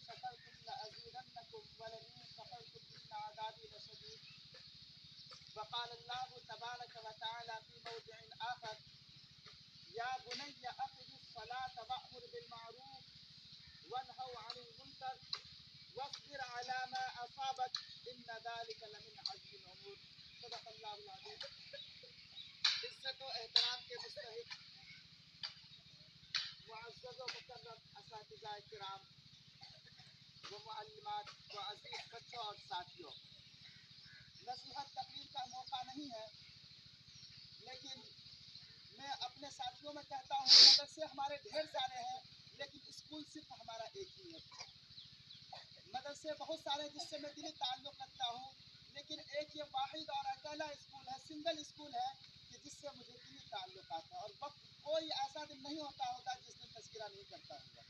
شكرتم لأزيدنكم ولئن كفرتم إن عذابي لشديد. وقال الله تبارك وتعالى في موضع آخر: يا بني أقم الصلاة وأمر بالمعروف وانهوا عن المنكر واصبر على ما أصابك إن ذلك لمن عزم الأمور. صدق اللہ العظیم. عزت و احترام کے مستحق معزز و مکرم اساتذہ کرام و معلمات و عزیز بچوں اور ساتھیوں، نصیحت تقریر کا موقع نہیں ہے، لیکن میں اپنے ساتھیوں میں کہتا ہوں مدرسے ہمارے ڈھیر سارے ہیں لیکن اسکول صرف ہمارا ایک ہی ہے. مدرسے بہت سارے جس سے میں دلی تعلق رکھتا ہوں، لیکن ایک یہ واحد اور اکیلا اسکول ہے، سنگل اسکول ہے کہ جس سے مجھے دلی تعلقات ہے. اور وقت کوئی ایسا دن نہیں ہوتا جس دن تذکرہ نہیں کرتا ہوں.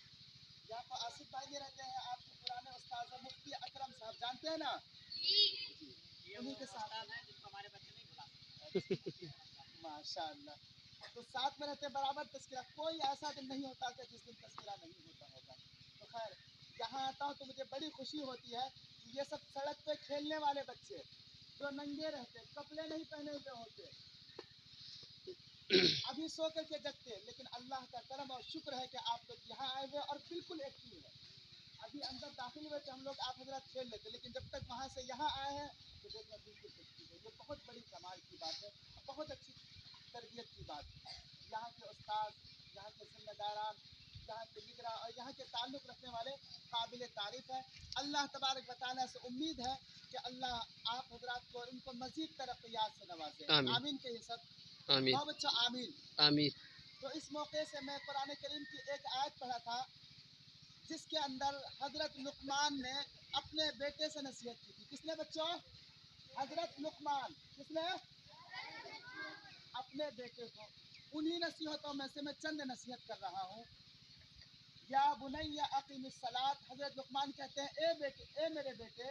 یہاں پر آصف بھائی بھی رہتے ہیں، آپ کے پرانے استاذ مفتی اکرم صاحب جانتے ہیں نا، انہیں کے ساتھ ہمارے بچے نہیں بلا ماشاء اللہ، تو ساتھ میں رہتے برابر تذکرہ. کوئی ایسا دن نہیں ہوتا کہ جس دن تذکرہ نہیں ہوتا ہوگا. تو خیر یہاں آتا ہوں تو مجھے بڑی خوشی ہوتی ہے کہ یہ سب سڑک پہ کھیلنے والے بچے جو ننگے رہتے، کپڑے نہیں پہنے ہوئے ہوتے، ابھی سو کر کے جگتے، لیکن اللہ کا کرم اور شکر ہے کہ آپ لوگ یہاں آئے ہوئے اور بالکل ایکٹیو ہے. ابھی اندر داخل ہوئے تھے ہم لوگ، آپ حضرات کھیل لیتے، لیکن جب تک وہاں سے یہاں آئے ہیں تو دیکھنا بالکل ایکٹیو ہے. یہ بہت بڑی کمال کی بات ہے، بہت اچھی تربیت کی بات ہے. یہاں کے استاد، یہاں کے ذمہ داران، یہاں کے نگراں اور یہاں کے تعلق رکھنے والے قابل تعریف ہے. اللہ تبارک و تعالیٰ سے امید ہے کہ اللہ آپ حضرات کو اور ان کو مزید ترقیات سے نوازے. آمین کہیے سب. آمین بچہ آمین. آمین. تو اس موقع سے میں قرآن کریم کی ایک آیت پڑھا تھا جس کے اندر حضرت لقمان نے اپنے بیٹے سے نصیحت کی تھی. کس نے بچوں؟ حضرت لقمان. کس نے؟ اپنے بیٹے کو. انہی نصیحتوں میں سے میں چند نصیحت کر رہا ہوں. یا بنی اقم الصلاۃ، حضرت لقمان کہتے ہیں اے میرے بیٹے،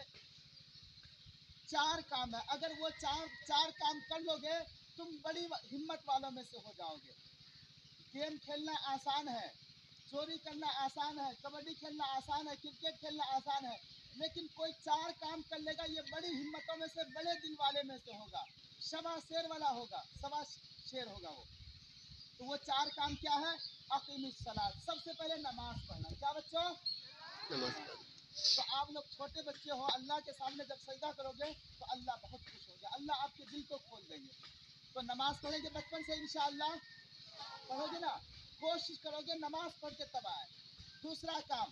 4 کام ہے، اگر وہ چار کام کر لو گے تم بڑی ہمت والوں میں سے ہو جاؤ گے. گیم کھیلنا آسان ہے، چوری کرنا آسان ہے، کبڈی کھیلنا آسان ہے، کرکٹ کھیلنا آسان ہے، لیکن کوئی 4 کام کر لے گا یہ بڑی ہمتوں میں سے، بڑے دل والے میں سے ہوگا، شبا شیر والا ہوگا، سوا شیر ہوگا وہ. تو وہ 4 کام کیا ہے؟ اقیم الصلاۃ، سب سے پہلے نماز پڑھنا. کیا بچوں؟ نماز. تو آپ لوگ چھوٹے بچے ہو، اللہ کے سامنے جب سجدہ کرو گے تو اللہ بہت خوش ہو گیا، اللہ آپ کے دل کو کھول دیں گے. تو نماز پڑھیں گے بچپن سے انشاءاللہ، پڑھو گے نا، کوشش کرو گے نماز پڑھ کے تب آئے. دوسرا کام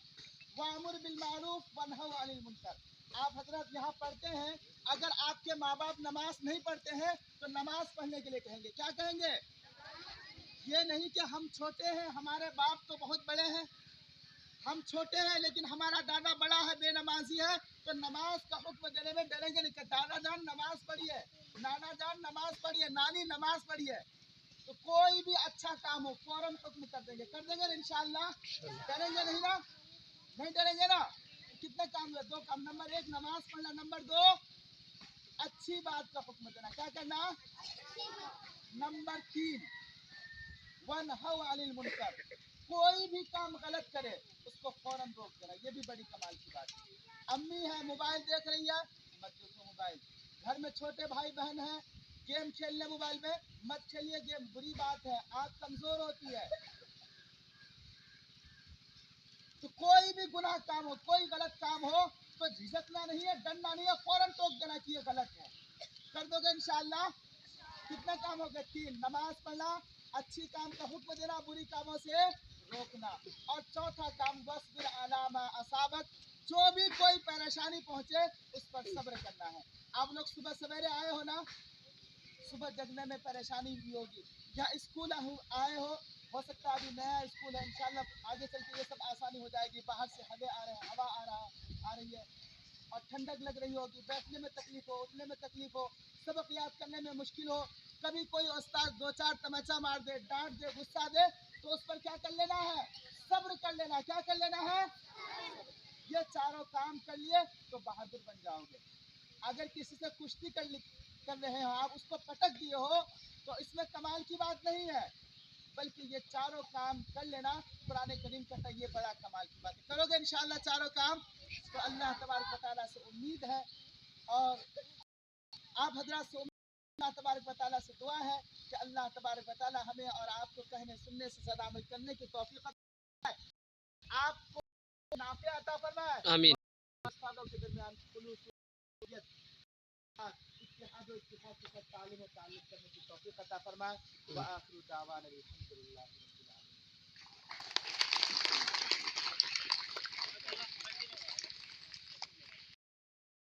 وَأَمُرْ بِالْمَعْرُوفِ وَانْهَوْا عَنِ الْمُنكَرِ. آپ حضرات یہاں پڑھتے ہیں، اگر آپ کے ماں باپ نماز نہیں پڑھتے ہیں تو نماز پڑھنے کے لیے کہیں گے. کیا کہیں گے؟ یہ نہیں کہ ہم چھوٹے ہیں، ہمارے باپ تو بہت بڑے ہیں، ہم چھوٹے ہیں لیکن ہمارا دادا بڑا ہے، بے نمازی ہے، تو نماز کا حکم دینے میں ڈریں گے نہیں کہ دادا جان نماز پڑھیے، نانا جان نماز پڑھیے، نانی نماز پڑھیے. تو کوئی بھی اچھا کام ہو فوراً حکم کر دیں گے نا انشاءاللہ. ڈریں گے نہیں نا؟ نہیں ڈریں گے نا؟ کتنے کام ہوئے؟ 2 کام. نمبر 1 نماز پڑھنا، نمبر 2 اچھی بات کا حکم دینا. کیا کرنا؟ نمبر 3 وَانْهَوْا عَنِ الْمُنكَرِ. کوئی بھی کام غلط کرے اس کو فوراً روک دینا، یہ بھی بڑی کمال کی بات ہے. امی ہے موبائل دیکھ رہی ہے، مت دیکھو موبائل. گھر میں چھوٹے بھائی بہن ہیں، گیم کھیل لیں موبائل میں، مت کھیلیے گیم، بری بات ہے، آنکھ کمزور ہوتی ہے. تو کوئی بھی گناہ کام ہو، کوئی غلط کام ہو تو جھجکنا نہیں ہے، ڈرنا نہیں ہے، فوراً ٹوک دینا کہ یہ غلط ہے. کر دو گے انشاءاللہ. کتنے کام ہو گئے؟ 3. نماز پڑھنا، اچھی کام کا حکم دینا، بری کاموں سے روکنا. اور چوتھا کام وَاصْبِرْ عَلَىٰ مَا أَصَابَكَ. جو بھی کوئی پریشانی پہنچے اس پر صبر کرنا ہے. آپ لوگ صبح سویرے آئے ہو نا، صبح جگنے میں پریشانی بھی ہوگی. یا اسکول آئے ہو سکتا ہے ابھی نیا اسکول ہے، انشاءاللہ آگے چل کے یہ سب آسانی ہو جائے گی. باہر سے ہوے آ رہے ہیں، ہوا آ رہی ہے اور ٹھنڈک لگ رہی ہوگی، بیٹھنے میں تکلیف ہو، اٹھنے میں تکلیف ہو، سبق یاد کرنے میں مشکل ہو. کبھی کوئی استاد 2-4 تمچا مار دے، ڈانٹ دے، غصہ دے تو اس پر کیا کر لینا ہے؟ صبر کر لینا. کیا کر لینا ہے؟ یہ چاروں کام کر لیے تو بہادر بن جاؤ گے. اگر کسی سے کشتی کر رہے ہو آپ، اس کو پٹک دیے ہو تو اس میں کمال کی بات نہیں ہے. بلکہ یہ چاروں کام کر لینا قرآن کریم کہتا ہے یہ بڑا کمال کی بات ہے. کرو گے انشاءاللہ چاروں کام تو اللہ تبارک و تعالیٰ سے امید ہے اور آپ حضرات سے اللہ تبارک و تعالیٰ سے دعا ہے کہ اللہ تبارک و تعالیٰ ہمیں اور آپ کو کہنے سننے سے زیادہ عمل کرنے کی توفیق عطا فرمائے. آپ کو نافع عطا فرمائے. آمین. استادوں کے درمیان خلوص اتحاد و اتفاق کے ساتھ تعلیم و تعلق کرنے کی توفیق عطا فرمائے. وآخر دعوانا الحمدللہ رب العالمین.